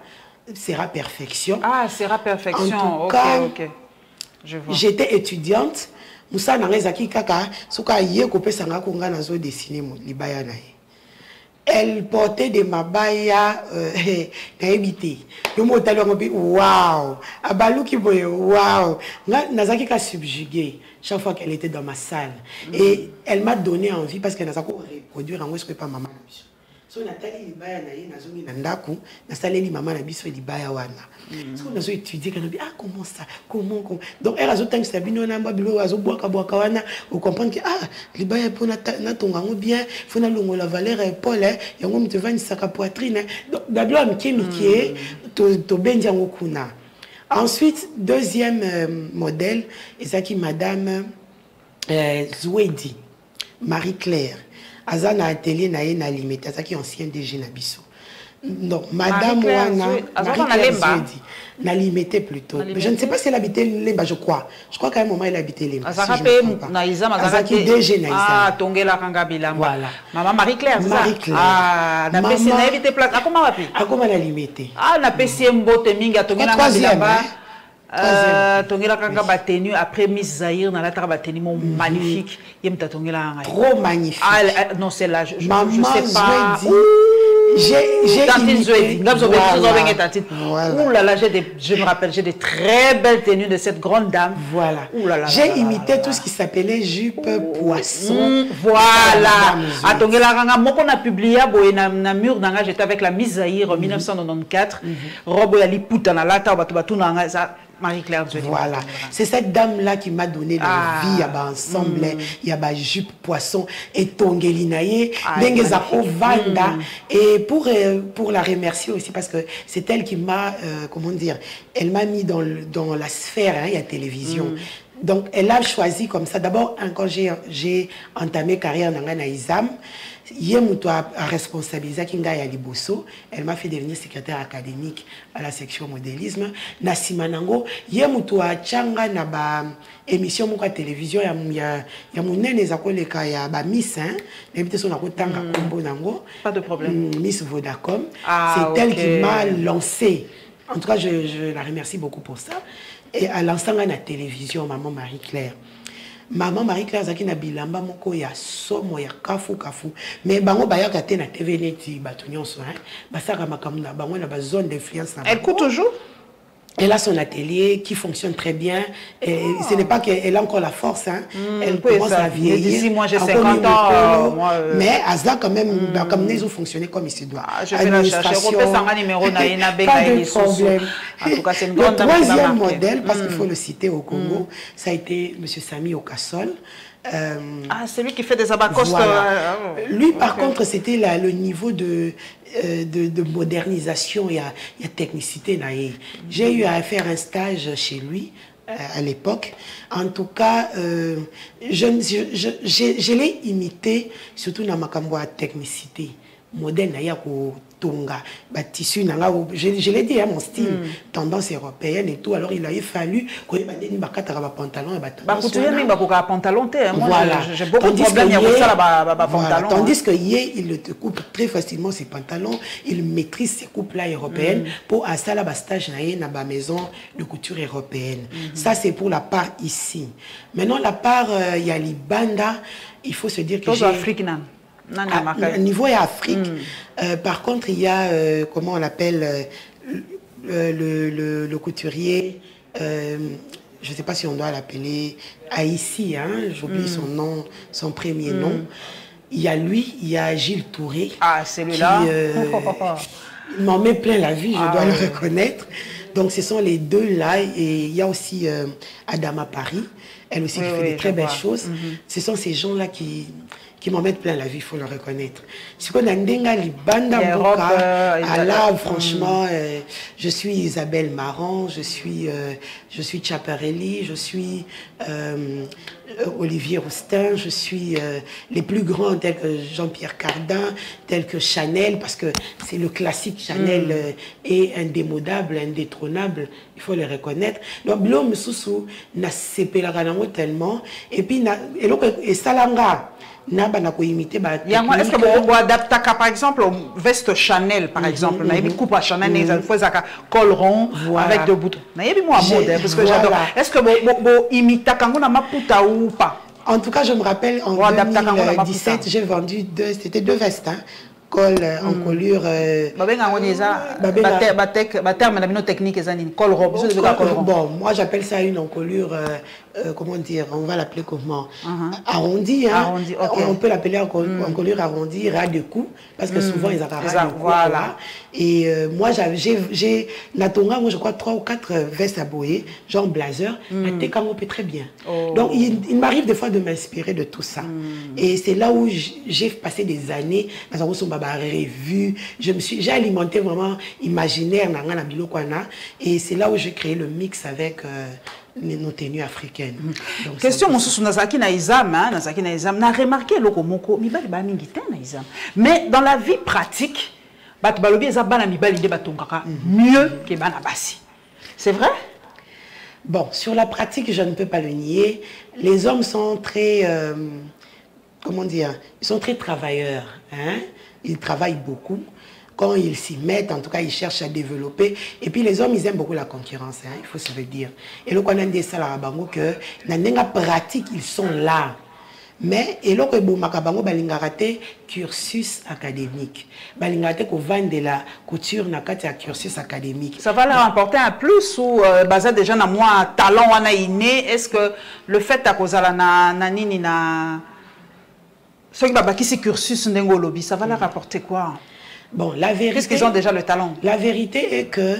Sera Perfection. Ah, Sera Perfection. En tout cas, ok. Je vois. J'étais étudiante. Moussa Narezaki Kaka, Souka Yé Kopé Sanga Konga Nazo dessiné Libaya Nae. Elle portait des mabaya naébité. Le mot talon waouh. Abalou qui boye waouh. Nazaki ka subjugué chaque fois qu'elle était dans ma salle. Et elle m'a donné envie parce qu'elle n'a pas reproduire en ce que pas maman. So natali libaya na ye nazongi na ndaku na saleli maman na biso libaya wana. So nazo étudier kana bi comment ça comment donc elle azo tangi sabino na mbabilo azo boaka wana on comprend que libaya pour na tonga ngo bien faut na longo la valeur Paul yango mtu vani saka poitrine donc d'abord mikie to benja ngo kuna. Ensuite deuxième modèle ezaki madame Zouedi Marie-Claire Azana atelier na ye na limite azaki ancien DG na biso. Non, Madame Wana, Marie-Claire Zouedi, n'a limité plutôt. Mais je ne sais pas si elle habitait Lemba, je crois. Je crois qu'à un moment, elle habitait Lemba. Azaki DG Naïzam. Ah, Tongela Kangabila. Voilà. Maman Marie-Claire. Marie-Claire. Ah, n'a pas habité place. Ah, comment on appelle? Ah, comment elle a limité? Ah, n'a pas essayé Mbote Minga, Tongela Kangabila. Tongela Kangaba tenu après Miss Zahir, dans la traba tenu magnifique. Trop magnifique. Ah, non, c'est là. Je sais pas. J'ai imité. Voilà. Je me rappelle, j'ai des très belles tenues de cette grande dame. Voilà. J'ai imité tout ce qui s'appelait jupe poisson. Voilà. Atongela Ranga, moi qu'on a publié na mur nanga, j'étais avec la Miss Zahir en 1994. Robo Yali Poutana Lata Batubatu nanga ça. Marie-Claire Zouedi. Voilà. C'est cette dame-là qui m'a donné la vie. Il y a ensemble, il y a jupe poisson et tongelinaye, dengezako vanda. Et pour la remercier aussi, parce que c'est elle qui m'a, comment dire, elle m'a mis dans la sphère, il y a télévision. Donc, elle a choisi comme ça. D'abord, quand j'ai entamé carrière dans Naïzam, a responsabilisé Kinga Yaliboso. Elle m'a fait devenir secrétaire académique à la section modélisme. Nasimanango, a changa na ba émission à télévision ya munene zakoleka ya ba Miss hein. N'importe son akotanga kombo nango. Pas de problème. Miss Vodacom. C'est elle qui m'a lancé. En tout cas, je la remercie beaucoup pour ça. Et à l'ensemble la télévision, maman Marie-Claire. Maman Marie-Claire zaki na bilamba moko ya somo ya kafu. Mais bango bayaka te na TV neti bato nyonso hein. Basaka makambo na bango na ba zone d'influence. Elle court toujours? Elle a son atelier qui fonctionne très bien. Et ce n'est pas qu'elle a encore la force. Hein. Elle commence à vieillir. D'ici, moi, j'ai 50 ans. Mais Azla, quand même, comme ils ont fonctionné comme il se doit. Je vais la chercher. Pas de problème. En tout cas, c'est une grande dame. Le troisième modèle, parce qu'il faut le citer au Congo, ça a été M. Sami Okassol. C'est lui qui fait des abacostes. Voilà. Lui, par contre, c'était le niveau de modernisation, il y a technicité. J'ai eu à faire un stage chez lui à l'époque. En tout cas, je l'ai imité, surtout dans ma technicité. Modèle, Tonga, tissu, je l'ai dit, mon style, tendance européenne et tout. Alors il a fallu qu'il y ait des pantalons et pantalon. Voilà. J'ai beaucoup de problèmes avec ça, tandis que il te coupe très facilement ses pantalons, il maîtrise ces coupes-là européennes pour installer un stage dans la maison de couture européenne. Ça, c'est pour la part ici. Maintenant, la part Yalibanda, il faut se dire que au niveau Afrique, par contre, il y a, comment on l'appelle, le couturier, je ne sais pas si on doit l'appeler Haïti, hein, j'oublie son nom, son premier nom. Il y a lui, il y a Gilles Touré. Ah, celui-là. Il m'en met plein la vie, je dois le reconnaître. Donc, ce sont les deux là. Et il y a aussi Adama Paris, elle aussi qui fait de très belles choses. Ce sont ces gens-là qui m'en mettent plein la vie, il faut le reconnaître. Si on a franchement, je suis Isabelle Marant, je suis Chaparelli, je suis Olivier Roustin, je suis les plus grands tels que Jean-Pierre Cardin, tels que Chanel, parce que c'est le classique Chanel est indémodable, indétrônable, il faut le reconnaître. Donc, l'homme sous n'a tellement, et puis, et Salanga. Est-ce que vous adaptez par exemple au veste Chanel par exemple, une coupe à Chanel, il faut un col rond avec deux boutons. Parce que j'adore. Est-ce que vous imitez quand on a maputa ou pas? En tout cas, je me rappelle en 2017, j'ai vendu deux vestes. Col en colure. Bon, moi j'appelle ça une encolure, comment dire, on va l'appeler comment? Arrondi, hein? On peut l'appeler encolure arrondie, ras de cou, parce que souvent ils ont ras de cou. Voilà. Et moi j'ai la tonga, moi je crois 3 ou 4 vestes à boyer, genre blazer, la tekango peut très bien. Donc il m'arrive des fois de m'inspirer de tout ça. Et c'est là où j'ai passé des années, revu, j'ai alimenté vraiment imaginaire et c'est là où j'ai créé le mix avec nos tenues africaines. Donc, question mais dans la vie pratique Bato balobi eza bana mibali nde batongaka mieux que bana basi. C'est vrai? Bon, sur la pratique, je ne peux pas le nier. Les hommes sont très, comment dire, ils sont très travailleurs. Hein? Ils travaillent beaucoup. Quand ils s'y mettent, en tout cas, ils cherchent à développer. Et puis les hommes, ils aiment beaucoup la concurrence, hein, il faut se le dire. Et le qu'on a dit ça à Bango que dans la pratique, ils sont là. Mais et là que Makabango balingaraté cursus académique. Balingaraté qu'on vend de la couture na kati cursus académique. Ça va leur apporter un plus ou basé déjà na moi talent wana inné. Est-ce que le fait à cause na nini na ce qui va qui cursus ndengolobi, ça va leur apporter quoi? Bon, la vérité. Qu'est-ce qu'ils ont déjà le talent? La vérité est que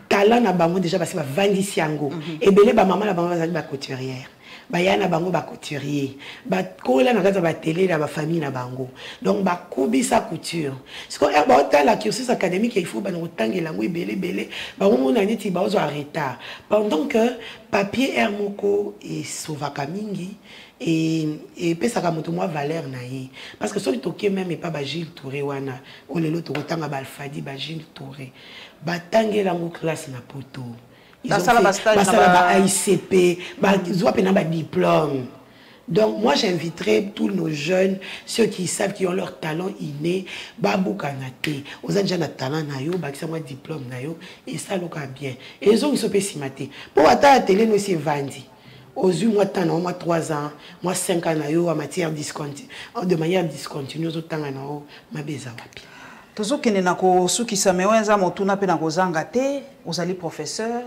talent na bango déjà parce que va vendre siango. Et belé ba maman la bango va couturière. Bayana bango ba couturier ba kola na kaza ba télé la ba famille na bango donc ba kubi sa couture parce que ba hôtel la cursus académique il faut ba no tangela ngo belé ba mo na niti ba ozo arrêter pendant que papier hermoko et sovaka mingi et pesa ka moto moi valeur na ye parce que so toké même pas ba Gilles Touré wana o lelo to tanga ba Alfadi ba Gilles Touré ba tangela ngo classe na poto. Ils ont fait ICP, ils ont un diplôme. Donc moi j'inviterai tous nos jeunes, ceux qui savent qui ont leur talent inné, babou kanate, aux gens déjà un talent nayo, bah qui ont un diplôme nayo, et ça le bien. Et ils ont une sopécimaté. Pour attendre la télé nous c'est vendi. Aux yeux moi tant moi 3 ans, moi 5 ans nayo en matière discontinue, de manière discontinue aux autant nayo ma beza wapi. Tozo kene na ko suki samewenza motuna pe na ko zangate, ozali professeur.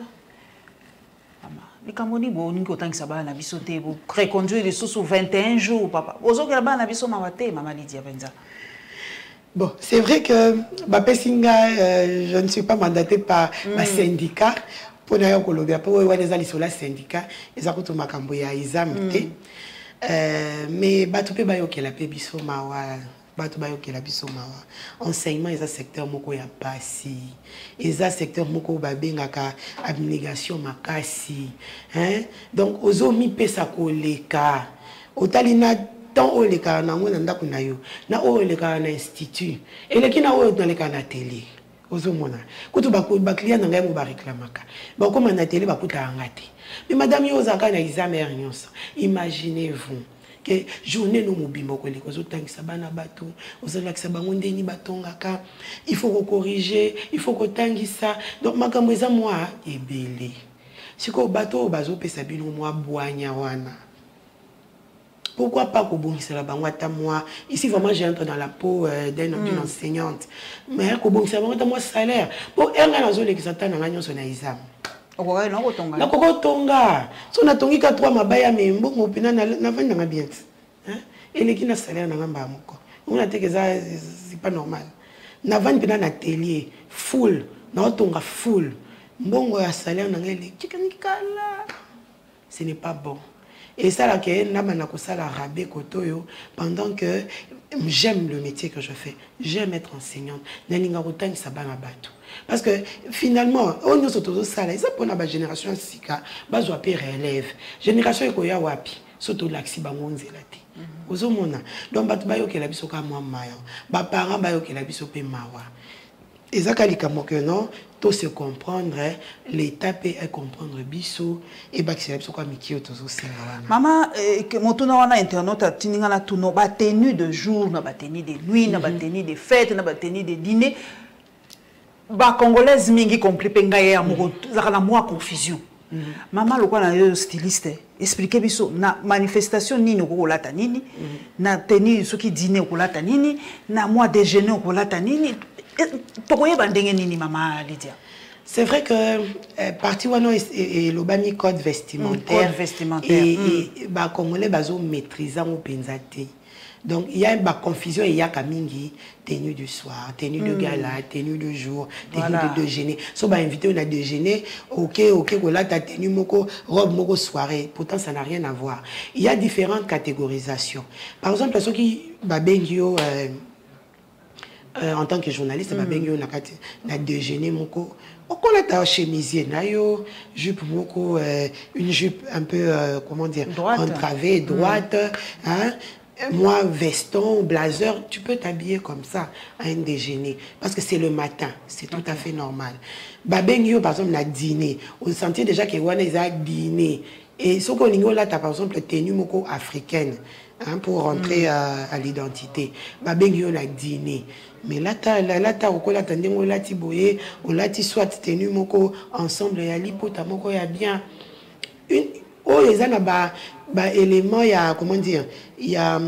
Les Camerounais, ils ont na biso te bo reconduire les sous 21 jours papa. Ozo ke ba na biso mawate mama Lydia Benza. Bon, c'est vrai que Bapesinga, je ne suis pas mandatée par ma syndicat pour n'ailleurs Colombia pour les alliés sur la syndicat, ils ont tout makambo ya exam mais batupe ba yo ke la pe biso mawa. Enseignement est un secteur moko ya pasi est un secteur moko babengaka abnégation makasi hein donc ozomi pesa koleka otalina tant oleka na ngona ndako na yo na oleka na institut eleki na o na leka na télé ozomona kutu ba client na ngai mo ba réclamaka ba koma na télé ba kuta ngate mais madame yo zaka na examen nyonso imaginez-vous que journée no mobimbo ko leko zotangisa bana bato ozalakisa bango ndeni batongaka il faut corriger il faut kotangisa donc makambo eza moi ebele siko bato bazo pesa bino moi boanya wana pourquoi pas kobongisa la bango ata moi ici vraiment j'entre dans la peau d'une enseignante mais kobongisa bango ata moi salaire pour enga nazo lekisa tana nga nyonso na exam. Ouais, non, autonga. Na koko tonga. So na tongi ka 3 mabaya me mbongo pina na vanda nga bien. Hein? Et les qui na salaire na ngamba moko. On a dit que ça c'est pas normal. Na vanda pina na atelier full, na otonga full. Mbongo ya salaire na ngeli kikanikala. Ce n'est pas bon. Et ça là que na bana ko sala rabé kotoyo pendant que j'aime le métier que je fais. J'aime être enseignante. Na ninga kotani sabana bato. Parce que finalement, on nous autour de ça, ils ont la génération sika, bazo apé relève. Génération ekoya wapi, surtout l'axi bangonze lati. Ozomona. Donc batu bayo ke la biso ka moi mayo. Ba parents bayo ke la biso pe mawa. Ezakali kamoke non, tout se comprendre, l'étape est comprendre biso et ba ke biso ka mikio tozo sala. Maman, que motuna wana internet atininga na tuno ba tenue de jour, na ba tenue de nuit, na ba tenue de fête, na ba tenue de dîner. Ba congolaise mingi compliqué ngaye amoko zakala moi confusion. Maman lokwa na yo styliste expliquer biso na manifestation nini okolata nini na tenue soki dîner okolata nini na moi déjeuner okolata nini tokoyeba ndenge nini mama Lydia. C'est vrai que parti wano et l'obami code vestimentaire et ba congolais bazo maîtriser mo penzate. Donc il y a une confusion, il y a kamingi tenue du soir, tenue de gala, tenue de jour, tenue de déjeuner. So ba invité on a déjeuner, OK, voilà ta tenue moko, robe moko soirée. Pourtant ça n'a rien à voir. Il y a différentes catégorisations. Par exemple ceux qui ba bengio en tant que journaliste ba bengio na déjeuner moko. On a ta chemisier nayo, jupe moko une jupe un peu comment dire, entravée, droite, hein. moi, veston, blazer, tu peux t'habiller comme ça à un déjeuner. Parce que c'est le matin, c'est tout à fait normal. Babengyo, par exemple, la dîner. Vous sentez déjà que Wana ils a dîner. Et ce qu'on a là, tu as par exemple tenue moko africaine hein, pour rentrer à l'identité. Babengyo la dîner. Mais là, tu as au là, tu boye, ou là, tu soit tenue moko ensemble, il y a l'hypota moko, il y a bien. Oh, les gens, élément, il y a, comment dire, il y a,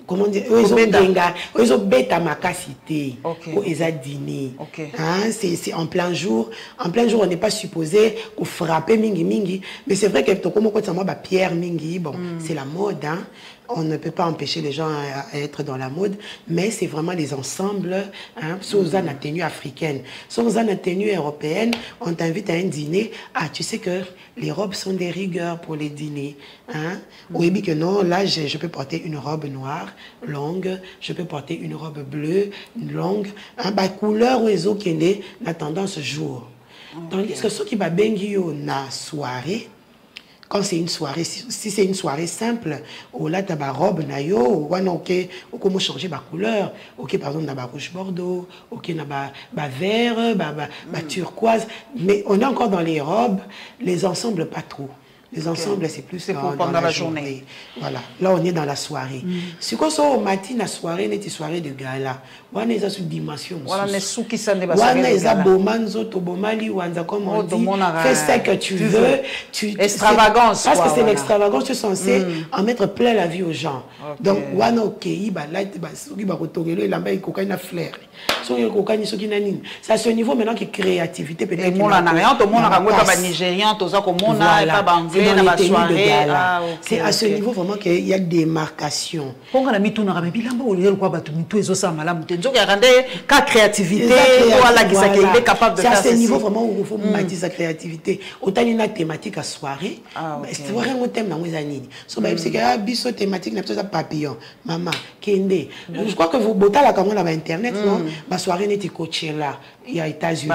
comment dire, ils ont bêta ma cité, ils ont dîné. Hein, c'est en plein jour. En plein jour, on n'est pas supposé frapper mingi mingi. Mais c'est vrai que Pierre mingi, bon, c'est la mode, hein. On ne peut pas empêcher les gens à être dans la mode, mais c'est vraiment les ensembles, hein, sous une tenue africaine. Sous une tenue européenne, on t'invite à un dîner. Ah, tu sais que les robes sont des rigueurs pour les dîners. Hein? Oui, que non, là, je peux porter une robe noire, longue, je peux porter une robe bleue, longue. Hein, bah, couleur ou ezo kende, la tendance jour. Tandis que ceux qui va bengio na soirée, quand c'est une soirée, si c'est une soirée simple, ou là, tu as ma robe, nayo, ou ok, ou comment changer ma couleur, ok, par exemple, tu as ma rouge bordeaux, ok, tu as ma vert, ma turquoise, mais on est encore dans les robes, les ensembles, pas trop. Les ensembles, c'est plus pendant la journée. Voilà, là, on est dans la soirée. Si on est au matin, la soirée, c'est une soirée de gala. On est dans une dimension. On est sous qui s'en est on est à Bomanzo, Tobomali, comme on dit. Fais ce que tu veux. Extravagance. Parce que c'est l'extravagance, tu es censé en mettre plein la vie aux gens. Donc, on est ok, c'est à ce niveau maintenant que créativité peut-être. Et mon rien, tout le monde a pas nigérien, tout ça, comme on a pas anglais. C'est à ce niveau vraiment qu'il y a des marcations. C'est à ce niveau vraiment où il faut bâtir sa créativité. Autant il y a une thématique à soirée, c'est vraiment un thème dans les années. C'est que thématique, papillon, maman, kende. Je crois que vous botez la caméra sur Internet, non? Ma soirée n'est pas Coachella, il y a États-Unis.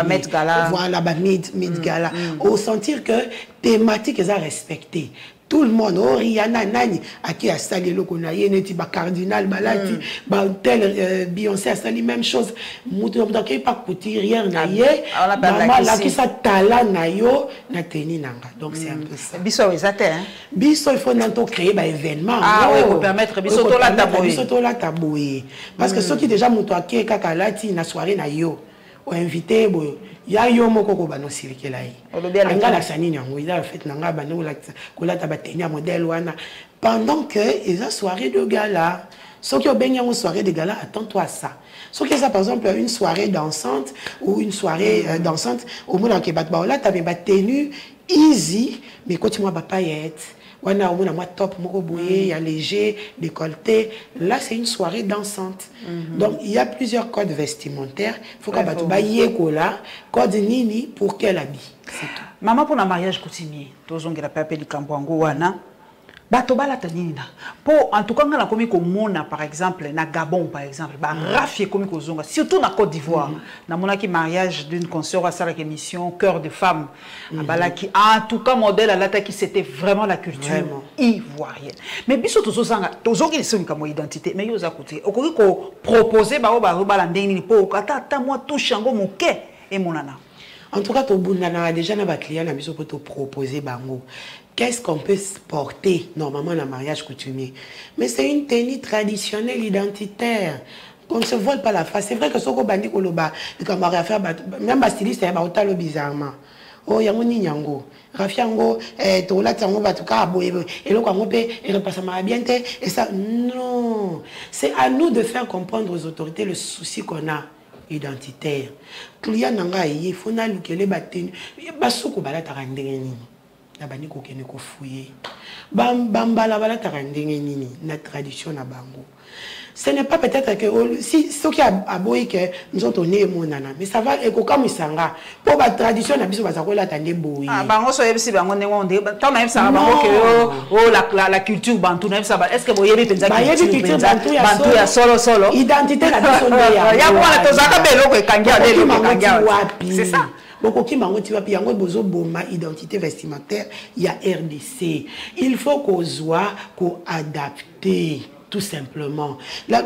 Voilà, Met Gala. Au sentir que thématique est à respecter. Tout le monde, oh Rihanna, Nani, à qui a sali le konaye, neti ba cardinal, balati, ba tel Beyoncé a sali même chose. Moutou donc il pas coûter rien naye. Maman là qui sa tala nayo na teni nanga. Donc c'est un peu ça. Biso exacté hein. Biso il faut nanto créer ba événement. Ah oui, pour permettre biso to la taboye. Biso to la taboye. Parce que ceux qui déjà moutou aké kaka lati na soirée na yo. Ou invité boy. Ya yo moko ko bano sirikela yi. Anga la sanini yango, il a fait nanga bano la kola tabatenia modèle wana. Pendant que ils ont soirée de gala. Ceux qui ont baigné en soirée de gala, attends-toi à ça. Ceux qui ont par exemple une soirée dansante ou une soirée dansante au monde en Québec, là tu avais ba tenue easy mais quand tu m'as ba paillettes. On a moi top, il y a léger, décolleté. Là, c'est une soirée dansante. Donc, il y a plusieurs codes vestimentaires. Il faut qu'on ait code nini pour quel habit. C'est tout. Maman, pour un mariage coutumier, tous on a appelé le Kambouango wana. Batobala tanina. Pour en tout cas, on a commis comme mona par exemple, na Gabon par exemple, bah raffié comme kozonga, surtout na Côte d'Ivoire. Na mona qui mariage d'une consœur à sa émission Cœur de femme. Abala qui en tout cas modèle à l'attaque qui c'était vraiment la culture ivoirienne. Mais biso tozo sanga, tozo qui sont comme identité, mais yo za côté. Okori ko proposer ba ba ndeni po kata moi touche ngo moke et monana. En tout cas, to bunana déjà na ba client na biso pour te proposer bango. Qu'est-ce qu'on peut porter normalement dans le mariage coutumier? Mais c'est une tenue traditionnelle identitaire. On ne se vole pas la face. C'est vrai que ce qu'on bandit au loba, même ma styliste, elle va bizarrement. Oh, yangoni nyango. Rafiango, tola tango batuka boye. Et le quoi et le passe ma bien et ça non. C'est à nous de faire comprendre aux autorités le souci qu'on a identitaire. Client nanga il faut na lukele batenu. Basuko balata randengeni. Nabani ko kene ko fouiller bambala bala tarandenge nini na tradition na bango. Ce n'est pas peut-être que si ce qui a boy que nous autres né monana mais ça va eko comme sanga pour la tradition na biso bazakola tande boy ah bango so yebisi bango ne wonde tant na yebisa bango que la culture bantu na yebisa est-ce que boyebi penza culture bantu ya solo identité la biso ya ya kwa tozaka beloko ekangia lelo ekangia c'est ça. Beaucoup qui m'ont dit puis yango bozo boma identité vestimentaire, il y a RDC. Il faut qu'on soit qu'on adapter. Tout simplement.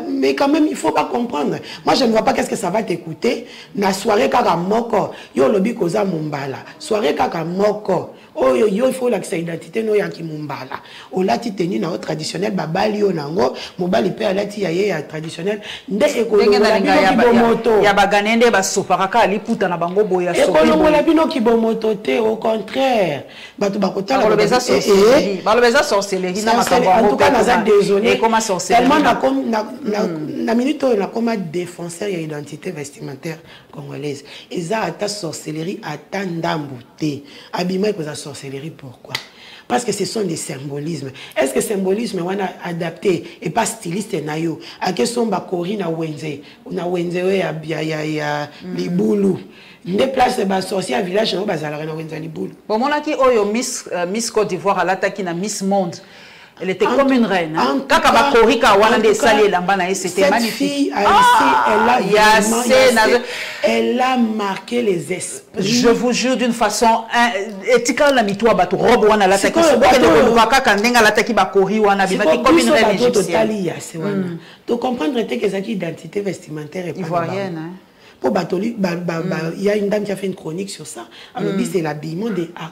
Mais quand même, il ne faut pas comprendre. Moi, je ne vois pas qu'est-ce que ça va t'écouter. La soirée kaka moko, yo lobi koza mumbala. Soirée kaka moko. Oh yo il faut la identité no yaki mumbala. O lati teni na traditionnel babali yo nango, mobali pe alati ya traditionnel. Nde ekolo la bino kibomoto. Ya baganende ba soparaka liputa na bango boya so. Ekolo la bino kibomoto te au contraire. Batu bakota la beza sorcellerie. Ba beza sorcellerie na makambo. En tout cas, naza désolé. Et comment sorcellerie? Tellement na minute on a comme défenseur et identité vestimentaire congolaise. Et ça ata sorcellerie ata ndambuté. Abima ko za sorcellerie pourquoi? Parce que ce sont des symbolismes. Est-ce que symbolisme on a adapté et pas styliste nayo? A que son bakori na wenze ya libulu. Des places ba sorcier à village na bazala na wenze libulu. Bon monaki oyo Miss Côte d'Ivoire à l'attaque na Miss Monde. Elle était comme une reine. Kaka bakorika wana de sali lambana c'était magnifique. Elle a marqué les esprits. Je vous jure d'une façon étika la mitwa bato robe wana la taki so kaka ndenga la taki bakori wana bimaki comme une reine égyptienne. Tu comprendre que c'est une identité vestimentaire et ivoirienne. Pour Batoli, il y a une dame qui a fait une chronique sur ça. Alors, c'est l'habillement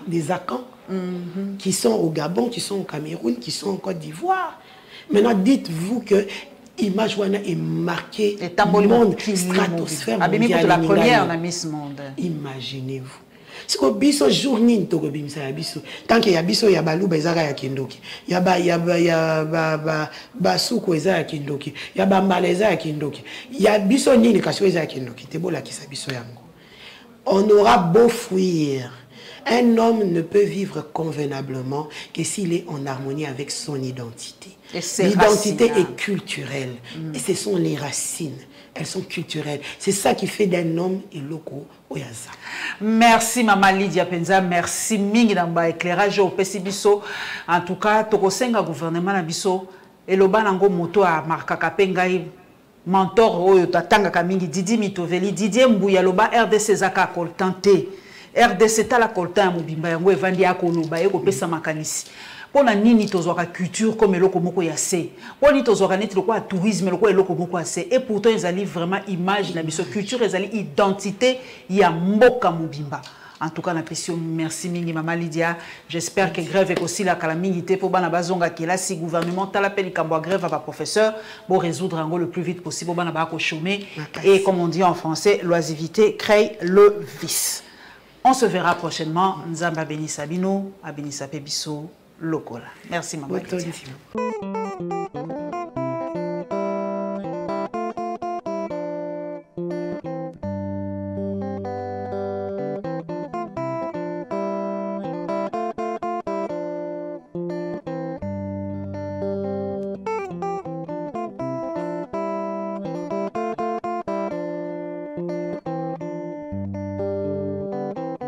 des Akans qui sont au Gabon, qui sont au Cameroun, qui sont en Côte d'Ivoire. Maintenant, dites-vous que l'image est marquée dans le monde, stratosphère mondiale. La première, on a Miss Monde. Imaginez-vous. Si vous biso journée to go bimsa ya biso tant que ya biso ya balu bezaka ya kindoki ya ba suko eza ya kindoki ya ba maleza ya kindoki ya biso nini kasi eza ya kindoki te bola kisa biso yango. On aura beau fuir, un homme ne peut vivre convenablement que s'il est en harmonie avec son identité. L'identité est culturelle et ce sont les racines. Elles sont culturelles. C'est ça qui fait d'un homme et loco oyaza. Merci Maman Lydia Penza, merci mingi namba éclairage au Pesibiso. En tout cas, tokosenga gouvernement na biso eloba nango moto a marka kapengai mentor oyo tatanga kamingi Didi Mitoveli Didier Mbuya loba RDC zaka koltante. RDC tala koltan mobimba yango evandi akoloba eko pesa makanisi. Pona nini tozwaka culture comme eloko moko ya se. Poni tozwaka neti loko ya tourisme loko eloko moko ya se. Et pourtant ils allaient vraiment image na biso culture ils allaient identité ya mboka mobimba. En tout cas na question merci mingi Maman Lydia. J'espère que grève est aussi la calamité pour bana bazonga qui là si gouvernement tala peli kambo grève à professeur pour résoudre en le plus vite possible bana ba ko chômer et comme on dit en français l'oisiveté crée le vice. On se verra prochainement. Nzamba Beni Sabino, Abeni Sapebiso. Lokola. Merci, Maman.